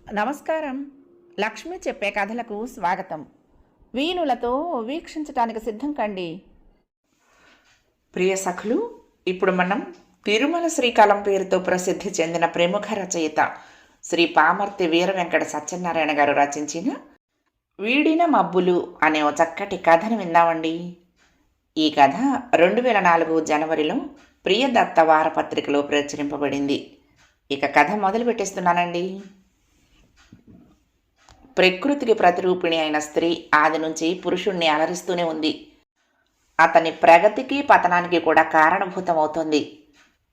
నమస్కారం. లక్ష్మి చెప్పే కథలకు స్వాగతం. వీణులతో వీక్షించటానికి సిద్ధం కండి. ప్రియ సఖులు, ఇప్పుడు మనం తిరుమల శ్రీకాళం పేరుతో ప్రసిద్ధి చెందిన ప్రముఖ రచయిత శ్రీ పామర్తి వీర వెంకట సత్యనారాయణ గారు రచించిన వీడిన మబ్బులు అనే ఓ చక్కటి కథను విందామండి. ఈ కథ 2004 జనవరిలో ప్రియదత్త వారపత్రికలో ప్రచురింపబడింది. ఇక కథ మొదలు పెట్టేస్తున్నానండి. ప్రకృతికి ప్రతిరూపిణి అయిన స్త్రీ ఆది నుంచి పురుషుణ్ణి అలరిస్తూనే ఉంది. అతని ప్రగతికి పతనానికి కూడా కారణభూతమవుతోంది.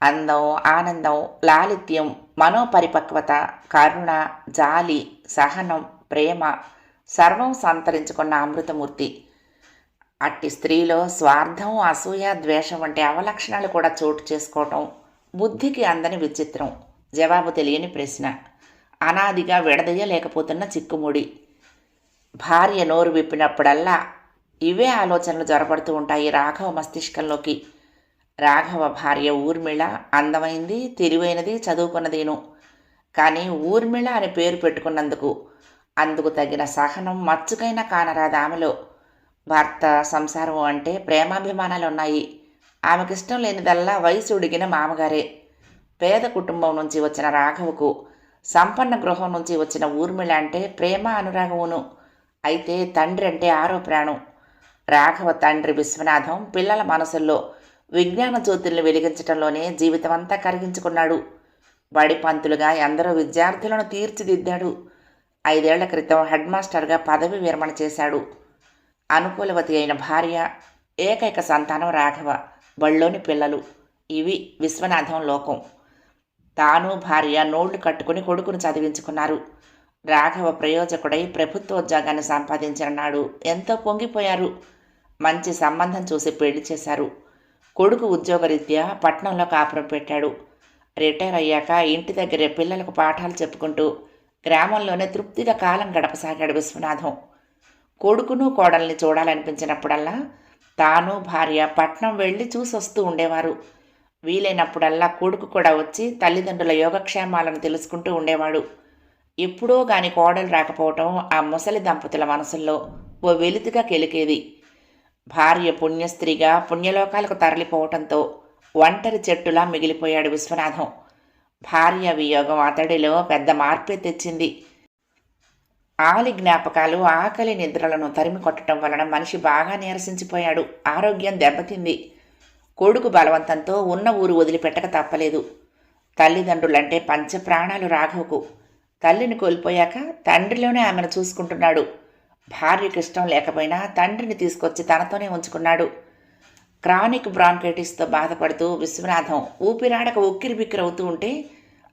అందం, ఆనందం, లాలిత్యం, మనోపరిపక్వత, కరుణ, జాలి, సహనం, ప్రేమ సర్వం సంతరించుకున్న అమృతమూర్తి. అట్టి స్త్రీలో స్వార్థం, అసూయ, ద్వేషం వంటి అవలక్షణాలు కూడా చోటు చేసుకోవటం బుద్ధికి అందని విచిత్రం. జవాబు తెలియని ప్రశ్న. అనాదిగా విడదీయలేకపోతున్న చిక్కుముడి. భార్య నోరు విప్పినప్పుడల్లా ఇవే ఆలోచనలు జొరబడుతూ ఉంటాయి రాఘవ మస్తిష్కంలోకి. రాఘవ భార్య ఊర్మిళ అందమైంది, తెలివైనది, చదువుకున్నదేను. కానీ ఊర్మిళ అని పేరు పెట్టుకున్నందుకు అందుకు తగిన సహనం మచ్చుకైనా కానరాదు ఆమెలో. భర్త, సంసారం అంటే ప్రేమాభిమానాలు ఉన్నాయి. ఆమెకిష్టం లేనిదల్లా వయసు ఉడిగిన మామగారే. పేద కుటుంబం నుంచి వచ్చిన రాఘవకు సంపన్న గృహం నుంచి వచ్చిన ఊర్మిళ అంటే ప్రేమ, అనురాగమును. అయితే తండ్రి అంటే ఆరో ప్రాణం. రాఘవ తండ్రి విశ్వనాథం పిల్లల మనసుల్లో విజ్ఞాన జ్యోతుల్ని వెలిగించడంలోనే జీవితమంతా కరిగించుకున్నాడు. బడి పంతులుగా ఎందరో విద్యార్థులను తీర్చిదిద్దాడు. 5 ఏళ్ల క్రితం హెడ్ మాస్టర్గా పదవి విరమణ చేశాడు. అనుకూలవతి అయిన భార్య, ఏకైక సంతానం రాఘవ, బళ్ళోని పిల్లలు. ఇవి విశ్వనాథం లోకం. తాను భార్య నోళ్లు కట్టుకుని కొడుకును చదివించుకున్నారు. రాఘవ ప్రయోజకుడై ప్రభుత్వోద్యోగాన్ని సంపాదించిన నాడు ఎంతో పొంగిపోయారు. మంచి సంబంధం చూసి పెళ్లి చేశారు. కొడుకు ఉద్యోగరీత్యా పట్నంలో కాపురం పెట్టాడు. రిటైర్ అయ్యాక ఇంటి దగ్గరే పిల్లలకు పాఠాలు చెప్పుకుంటూ గ్రామంలోనే తృప్తిగా కాలం గడపసాగాడు విశ్వనాథం. కొడుకును కోడల్ని చూడాలనిపించినప్పుడల్లా తాను భార్య పట్నం వెళ్ళి చూసొస్తూ ఉండేవారు. వీలైనప్పుడల్లా కొడుకు కూడా వచ్చి తల్లిదండ్రుల యోగక్షేమాలను తెలుసుకుంటూ ఉండేవాడు. ఎప్పుడో గాని కోడలు రాకపోవటం ఆ ముసలి దంపతుల మనసుల్లో ఓ వెలితిగా కెలికేది. భార్య పుణ్యస్త్రీగా పుణ్యలోకాలకు తరలిపోవటంతో ఒంటరి చెట్టులా మిగిలిపోయాడు విశ్వనాథం. భార్య వియోగం అతడిలో పెద్ద మార్పే తెచ్చింది. ఆలి జ్ఞాపకాలు, ఆకలి నిద్రలను తరిమి కొట్టడం వలన మనిషి బాగా నీరసించిపోయాడు. ఆరోగ్యం దెబ్బతింది. కొడుకు బలవంతంతో ఉన్న ఊరు వదిలిపెట్టక తప్పలేదు. తల్లిదండ్రులంటే పంచప్రాణాలు రాఘవకు. తల్లిని కోల్పోయాక తండ్రిలోనే ఆమెను చూసుకుంటున్నాడు. భార్యకి ఇష్టం లేకపోయినా తండ్రిని తీసుకొచ్చి తనతోనే ఉంచుకున్నాడు. క్రానిక్ బ్రాంకైటిస్తో బాధపడుతూ విశ్వనాథం ఊపిరాడక ఉక్కిరిబిక్కిరవుతూ ఉంటే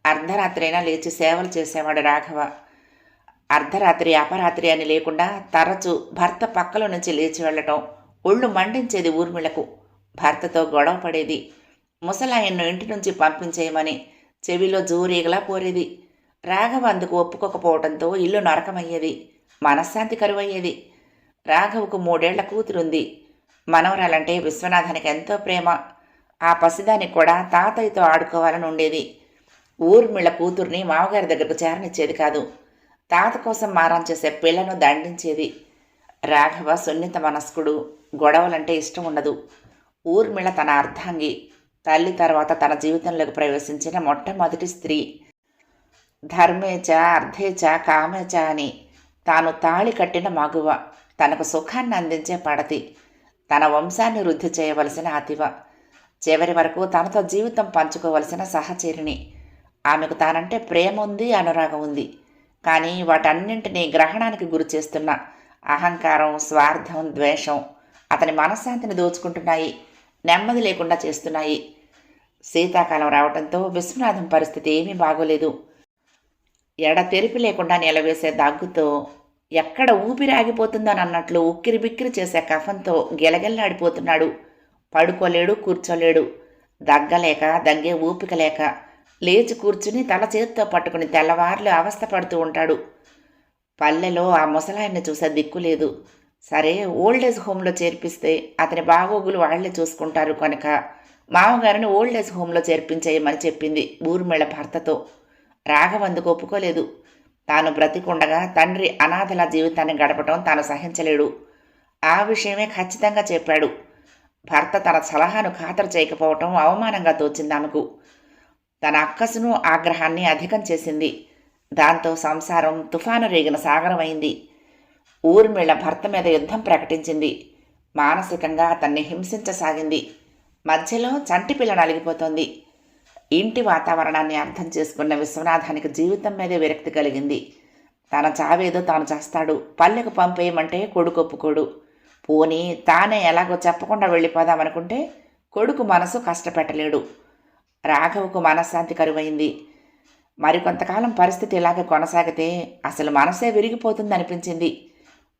అర్ధరాత్రైనా లేచి సేవలు చేసేవాడు రాఘవ. అర్ధరాత్రి, అపరాత్రి అని లేకుండా తరచూ భర్త పక్కల నుంచి లేచి వెళ్ళటం ఒళ్ళు మండించేది ఊర్మిళకు. భర్తతో గొడవ పడేది. ముసలాయన్ను ఇంటి నుంచి పంపించేయమని చెవిలో జోరీగలా పోరేది. రాఘవ అందుకు ఒప్పుకోకపోవడంతో ఇల్లు నరకమయ్యేది. మనశ్శాంతి కరువయ్యేది. రాఘవకు 3 ఏళ్ల కూతురుంది. మనవరాలంటే విశ్వనాథానికి ఎంతో ప్రేమ. ఆ పసిదానికి కూడా తాతయ్యతో ఆడుకోవాలని ఉండేది. ఊర్మిళ కూతుర్ని మామగారి దగ్గరకు చేరనిచ్చేది కాదు. తాత కోసం మారం చేసే పిల్లను దండించేది. రాఘవ సున్నిత మనస్కుడు. గొడవలంటే ఇష్టం ఉండదు. ఊర్మిళ తన అర్ధాంగి. తల్లి తర్వాత తన జీవితంలోకి ప్రవేశించిన మొట్టమొదటి స్త్రీ. ధర్మేచ, అర్థేచ, కామేచ అని తాను తాళి కట్టిన మగువ. తనకు సుఖాన్ని అందించే పడతి. తన వంశాన్ని వృద్ధి చేయవలసిన అతివ. చివరి వరకు తనతో జీవితం పంచుకోవలసిన సహచరిణి. ఆమెకు తానంటే ప్రేమ ఉంది, అనురాగం ఉంది. కానీ వాటన్నింటినీ గ్రహణానికి గురి చేస్తున్న అహంకారం, స్వార్థం, ద్వేషం అతని మనశ్శాంతిని దోచుకుంటున్నాయి. నెమ్మది లేకుండా చేస్తున్నాయి. శీతాకాలం రావడంతో విశ్వనాథం పరిస్థితి ఏమీ బాగోలేదు. ఎడతెరిపి లేకుండా నిలవేసే దగ్గుతో, ఎక్కడ ఊపిరి ఆగిపోతుందోనన్నట్లు ఉక్కిరిబిక్కిరి చేసే కఫంతో గిలగిల్లాడిపోతున్నాడు. పడుకోలేడు, కూర్చోలేడు. దగ్గలేక, దగ్గే ఊపిక లేక లేచి కూర్చుని తల చేతితో పట్టుకుని తెల్లవార్లు అవస్థ పడుతూ ఉంటాడు. పల్లెలో ఆ ముసలాయన్ని చూసే దిక్కులేదు. సరే, ఓల్డేజ్ హోమ్లో చేర్పిస్తే అతని బాగోగులు వాళ్లే చూసుకుంటారు కనుక మామగారిని ఓల్డేజ్ హోమ్లో చేర్పించేయమని చెప్పింది ఊర్మిళ భర్తతో. రాఘవందుకు ఒప్పుకోలేదు. తాను బ్రతికుండగా తండ్రి అనాథల జీవితాన్ని గడపటం తాను సహించలేడు. ఆ విషయమే ఖచ్చితంగా చెప్పాడు. భర్త తన సలహాను ఖాతరు చేయకపోవటం అవమానంగా తోచింది ఆమెకు. తన అక్కసును ఆగ్రహాన్ని అధికం చేసింది. దాంతో సంసారం తుఫాను రేగిన సాగరమైంది. ఊర్మిళ భర్త మీద యుద్ధం ప్రకటించింది. మానసికంగా అతన్ని హింసించసాగింది. మధ్యలో చంటి పిల్ల నలిగిపోతోంది. ఇంటి వాతావరణాన్ని అర్థం చేసుకున్న విశ్వనాథానికి జీవితం మీదే విరక్తి కలిగింది. తన చావేదో తాను చేస్తాడు. పల్లెకు పంపేయమంటే కొడుకు ఒప్పుకోడు. పోనీ తానే ఎలాగో చెప్పకుండా వెళ్ళిపోదామనుకుంటే కొడుకు మనసు కష్టపెట్టలేడు. రాఘవకు మనశ్శాంతి కరువైంది. మరికొంతకాలం పరిస్థితి ఇలాగే కొనసాగితే అసలు మనసే విరిగిపోతుందనిపించింది.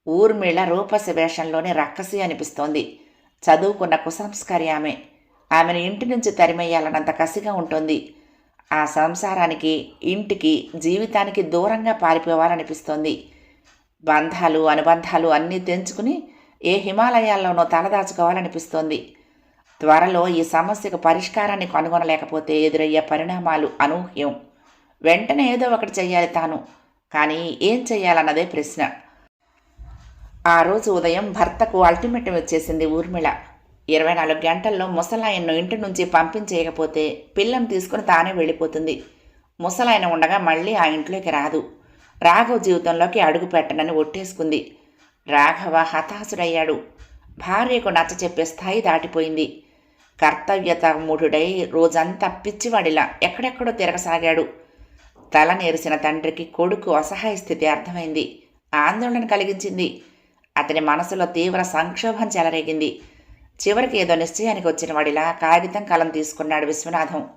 ఊర్మిళ రూపసి వేషంలోని రక్కసి అనిపిస్తోంది. చదువుకున్న కుసంస్కారి ఆమె. ఆమెను ఇంటి నుంచి తరిమేయాలన్నంత కసిగా ఉంటుంది. ఆ సంసారానికి, ఇంటికి, జీవితానికి దూరంగా పారిపోవాలనిపిస్తోంది. బంధాలు, అనుబంధాలు అన్నీ తెంచుకుని ఏ హిమాలయాల్లోనో తలదాచుకోవాలనిపిస్తోంది. త్వరలో ఈ సమస్యకు పరిష్కారాన్ని కనుగొనలేకపోతే ఎదురయ్యే పరిణామాలు అనూహ్యం. వెంటనే ఏదో ఒకటి చెయ్యాలి తాను. కానీ ఏం చెయ్యాలన్నదే ప్రశ్న. ఆ రోజు ఉదయం భర్తకు అల్టిమేటం ఇచ్చేసింది ఊర్మిళ. 24 గంటల్లో ముసలాయన్ను ఇంటి నుంచి పంపించేయకపోతే పిల్లం తీసుకుని తానే వెళ్ళిపోతుంది. ముసలాయన ఉండగా మళ్ళీ ఆ ఇంట్లోకి రాదు. రాఘవ జీవితంలోకి అడుగు పెట్టనని ఒట్టేసుకుంది. రాఘవ హతాశుడయ్యాడు. భార్యకు నచ్చ చెప్పే స్థాయి దాటిపోయింది. కర్తవ్యతముఢుడై రోజంతా పిచ్చివాడిలా ఎక్కడెక్కడో తిరగసాగాడు. తల నేరిసిన తండ్రికి కొడుకు అసహాయ స్థితి అర్థమైంది. ఆందోళన కలిగించింది. అతని మనసులో తీవ్ర సంక్షోభం చెలరేగింది. చివరికి ఏదో నిశ్చయానికి వచ్చిన వాడిలా కాగితం కలం తీసుకున్నాడు విశ్వనాథం.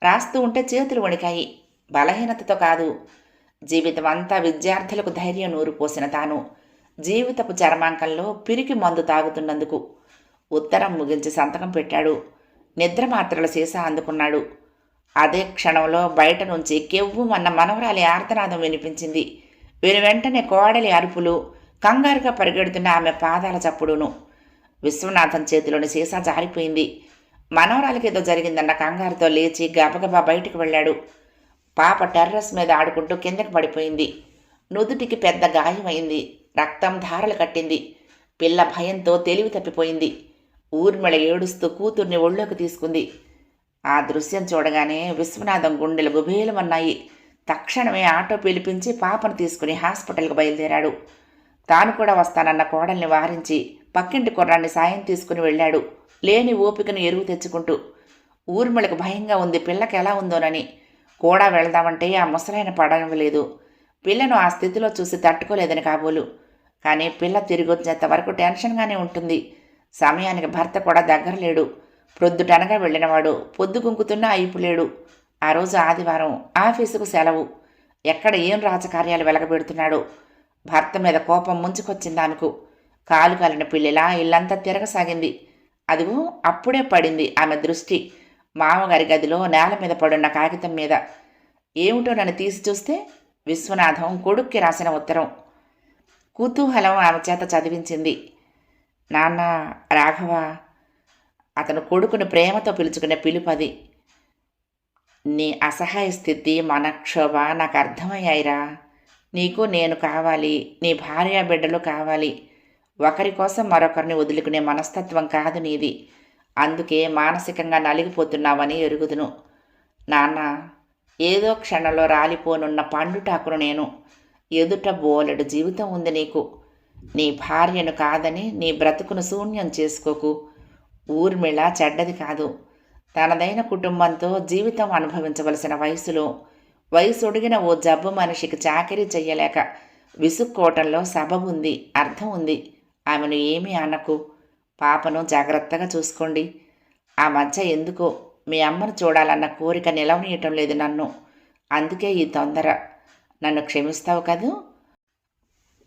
రాస్తూ ఉంటే చేతులు వణికాయి. బలహీనతతో కాదు. జీవితం అంతా విద్యార్థులకు ధైర్యం నూరిపోసిన తాను జీవితపు చరమాంకంలో పిరికి మందు తాగుతున్నందుకు. ఉత్తరం ముగించి సంతకం పెట్టాడు. నిద్ర మాత్రల సీసా అందుకున్నాడు. అదే క్షణంలో బయట నుంచి కెవ్వుమన్న మనవరాలి ఆర్తనాదం వినిపించింది. వెంటనే కోడలి అరుపులు, కంగారుగా పరిగెడుతున్న ఆమె పాదాల చప్పుడును. విశ్వనాథం చేతిలోని సీసా జారిపోయింది. మనవరాలికి ఏదో జరిగిందన్న కంగారుతో లేచి గబగబా బయటికి వెళ్ళాడు. పాప టెర్రస్ మీద ఆడుకుంటూ కిందకి పడిపోయింది. నుదుటికి పెద్ద గాయమైంది. రక్తం ధారలు కట్టింది. పిల్ల భయంతో తెలివి తప్పిపోయింది. ఊర్మిళ ఏడుస్తూ కూతుర్ని ఒళ్ళోకి తీసుకుంది. ఆ దృశ్యం చూడగానే విశ్వనాథం గుండెలు గుబేలమన్నాయి. తక్షణమే ఆటో పిలిపించి పాపను తీసుకుని హాస్పిటల్కి బయలుదేరాడు. తాను కూడా వస్తానన్న కోడల్ని వారించి పక్కింటి కుర్రాన్ని సాయం తీసుకుని వెళ్ళాడు. లేని ఓపికను ఎరువు తెచ్చుకుంటూ. ఊర్మిళకు భయంగా ఉంది. పిల్లకి ఎలా ఉందోనని. కూడా వెళదామంటే ఆ ముసలైన పడనలేదు. పిల్లను ఆ స్థితిలో చూసి తట్టుకోలేదని కాబోలు. కానీ పిల్ల తిరిగి వచ్చేంత వరకు టెన్షన్గానే ఉంటుంది. సమయానికి భర్త కూడా దగ్గర లేడు. ప్రొద్దుటనగా వెళ్ళినవాడు పొద్దు గుంకుతున్నా అయిపోలేడు. ఆ రోజు ఆదివారం. ఆఫీసుకు సెలవు. ఎక్కడ ఏం రాజకార్యాలు వెలగబెడుతున్నాడో. భర్త మీద కోపం ముంచుకొచ్చింది ఆమెకు. కాలు కాలిన పిల్లిలా ఇల్లంతా తిరగసాగింది. అదిగో అప్పుడే పడింది ఆమె దృష్టి మామగారి గదిలో నేల మీద పడున్న కాగితం మీద. ఏమిటో నన్ను తీసి చూస్తే విశ్వనాథం కొడుక్కి రాసిన ఉత్తరం. కుతూహలం ఆమె చేత చదివించింది. నాన్న రాఘవ. అతను కొడుకుని ప్రేమతో పిలుచుకునే పిలుపది. నీ అసహాయ స్థితి, మనక్షోభ నాకు అర్థమయ్యాయిరా. నీకు నేను కావాలి. నీ భార్య బిడ్డలు కావాలి. ఒకరి కోసం మరొకరిని వదులుకునే మనస్తత్వం కాదు నీది. అందుకే మానసికంగా నలిగిపోతున్నావని ఎరుగుదును. నాన్న, ఏదో క్షణంలో రాలిపోనున్న పండుటాకును నేను. ఎదుట బోలెడు జీవితం ఉంది నీకు. నీ భార్యను కాదని నీ బ్రతుకును శూన్యం చేసుకోకు. ఊర్మిళ చెడ్డది కాదు. తనదైన కుటుంబంతో జీవితం అనుభవించవలసిన వయసులో వయసొడిగిన ఓ జబ్బు మనిషికి చాకరీ చెయ్యలేక విసుక్కోవటంలో సబబుంది, అర్థం ఉంది. ఆమెను ఏమీ అనకు. పాపను జాగ్రత్తగా చూసుకోండి. ఆ మధ్య ఎందుకో మీ అమ్మను చూడాలన్న కోరిక నిలవనీయటం లేదు నన్ను. అందుకే ఈ తొందర. నన్ను క్షమిస్తావు కదూ?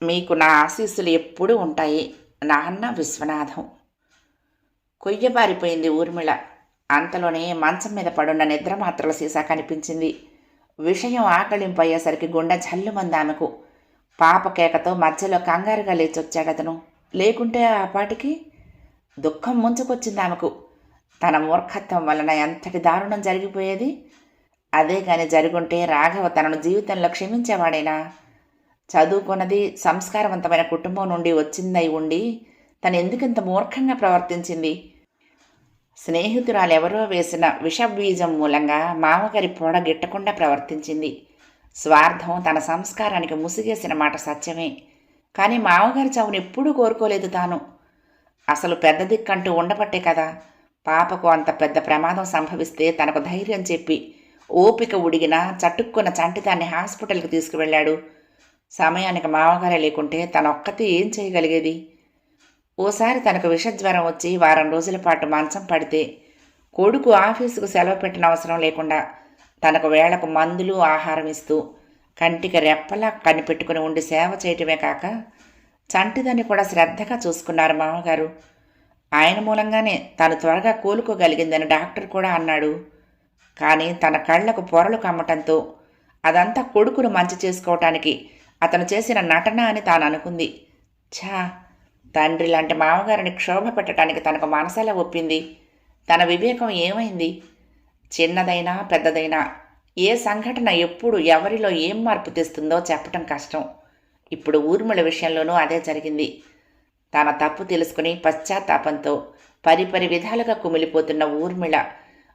మీకు నా ఆశీస్సులు ఎప్పుడూ ఉంటాయి. నాన్న విశ్వనాథం. కొయ్యబారిపోయింది ఊర్మిళ. అంతలోనే మంచం మీద పడున్న నిద్ర మాత్రల సీసా కనిపించింది. విషయం ఆకలింపయ్యేసరికి గుండె జల్లుమంది ఆమెకు. పాప కేకతో మధ్యలో కంగారుగా లేచొచ్చాడతను. లేకుంటే ఆ పాటికి దుఃఖం ముంచుకొచ్చింది ఆమెకు. తన మూర్ఖత్వం వలన ఎంతటి దారుణం జరిగిపోయేది. అదే కాని జరుగుంటే రాఘవ తనను జీవితంలో క్షమించేవాడేనా? చదువుకున్నది సంస్కారవంతమైన కుటుంబం నుండి వచ్చిందై ఉండి తను ఎందుకింత మూర్ఖంగా ప్రవర్తించింది? స్నేహితురాలెవరో వేసిన విషబీజం మూలంగా మామగారి పొడ గిట్టకుండా ప్రవర్తించింది. స్వార్థం తన సంస్కారానికి ముసిగేసిన మాట సత్యమే. కానీ మామగారి చావును ఎప్పుడూ కోరుకోలేదు తాను. అసలు పెద్ద దిక్కంటూ ఉండబట్టే కదా పాపకు అంత పెద్ద ప్రమాదం సంభవిస్తే తనకు ధైర్యం చెప్పి ఓపిక ఉడిగినా చటుక్కున్న చంటిదాన్ని హాస్పిటల్కి తీసుకువెళ్ళాడు. సమయానికి మామగారే లేకుంటే తనొక్కతే ఏం చేయగలిగేది? ఓసారి తనకు విషజ్వరం వచ్చి వారం రోజుల పాటు మంచం పడితే కొడుకు ఆఫీసుకు సెలవు పెట్టిన అవసరం లేకుండా తనకు వేళకు మందులు ఆహారం ఇస్తూ కంటికి రెప్పలా కనిపెట్టుకుని ఉండి సేవ చేయటమే కాక చంటిదాన్ని కూడా శ్రద్ధగా చూసుకున్నారు మామగారు. ఆయన మూలంగానే తను త్వరగా కోలుకోగలిగిందని డాక్టర్ కూడా అన్నాడు. కానీ తన కళ్లకు పొరలు కమ్మటంతో అదంతా కొడుకును మంచి చేసుకోవటానికి అతను చేసిన నటన అని తాను అనుకుంది. ఛా, తండ్రి లాంటి మామగారిని క్షోభ పెట్టడానికి తనకు మనసెలా ఒప్పింది? తన వివేకం ఏమైంది? చిన్నదైనా పెద్దదైనా ఏ సంఘటన ఎప్పుడు ఎవరిలో ఏం మార్పు తెస్తుందో చెప్పటం కష్టం. ఇప్పుడు ఊర్మిళ విషయంలోనూ అదే జరిగింది. తన తప్పు తెలుసుకుని పశ్చాత్తాపంతో పరిపరి విధాలుగా కుమిలిపోతున్న ఊర్మిళ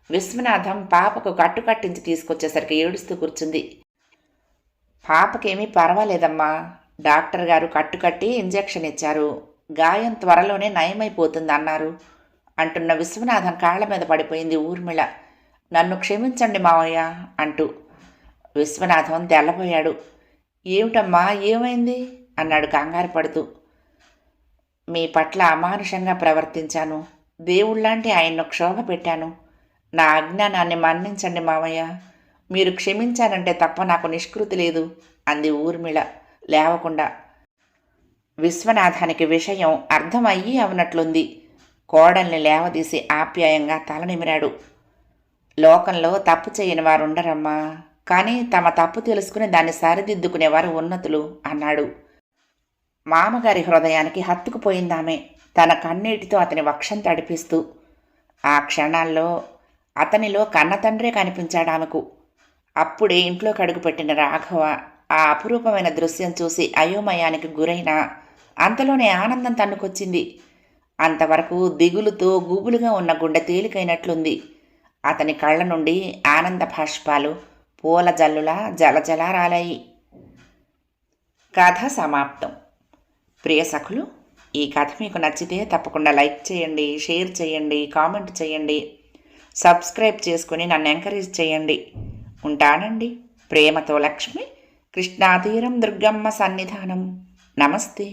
విశ్వనాథం పాపకు కట్టుకట్టించి తీసుకొచ్చేసరికి ఏడుస్తూ కూర్చుంది. పాపకేమీ పర్వాలేదమ్మా, డాక్టర్ గారు కట్టుకట్టి ఇంజెక్షన్ ఇచ్చారు, గాయం త్వరలోనే నయమైపోతుంది అన్నారు అంటున్న విశ్వనాథం కాళ్ల మీద పడిపోయింది ఊర్మిళ. నన్ను క్షమించండి మావయ్య అంటూ. విశ్వనాథం తెల్లబోయాడు. ఏమిటమ్మా, ఏమైంది అన్నాడు కంగారు పడుతూ. మీ పట్ల అమానుషంగా ప్రవర్తించాను, దేవుళ్లాంటి ఆయన్ను క్షోభ పెట్టాను, నా అజ్ఞానాన్ని మన్నించండి మావయ్య, మీరు క్షమించారంటే తప్ప నాకు నిష్కృతి లేదు అంది ఊర్మిళ లేవకుండా. విశ్వనాథానికి విషయం అర్థమయ్యి అవనట్లుంది. కోడల్ని లేవదీసి ఆప్యాయంగా తలనిమిరాడు. లోకంలో తప్పు చేయని వారుండరమ్మా, కానీ తమ తప్పు తెలుసుకుని దాన్ని సరిదిద్దుకునేవారు ఉన్నతులు అన్నాడు. మామగారి హృదయానికి హత్తుకుపోయిందామె తన కన్నీటితో అతని వక్షం తడిపిస్తూ. ఆ క్షణాల్లో అతనిలో కన్నతండ్రే కనిపించాడామెకు. అప్పుడే ఇంట్లో కడుగుపెట్టిన రాఘవ ఆ అపురూపమైన దృశ్యం చూసి అయోమయానికి గురైన అంతలోనే ఆనందం తన్నుకొచ్చింది. అంతవరకు దిగులుతో గూబులుగా ఉన్న గుండె తేలికైనట్లుంది. అతని కళ్ళ నుండి ఆనంద భాష్పాలు పూల జల్లులా జలజలా రాలాయి. కథ సమాప్తం. ప్రియ సఖులు, ఈ కథ మీకు నచ్చితే తప్పకుండా లైక్ చేయండి, షేర్ చేయండి, కామెంట్ చేయండి, సబ్స్క్రైబ్ చేసుకుని నన్ను ఎంకరేజ్ చేయండి. ఉంటానండి. ప్రేమతో లక్ష్మి, కృష్ణాతీరం దుర్గమ్మ సన్నిధానం. నమస్తే.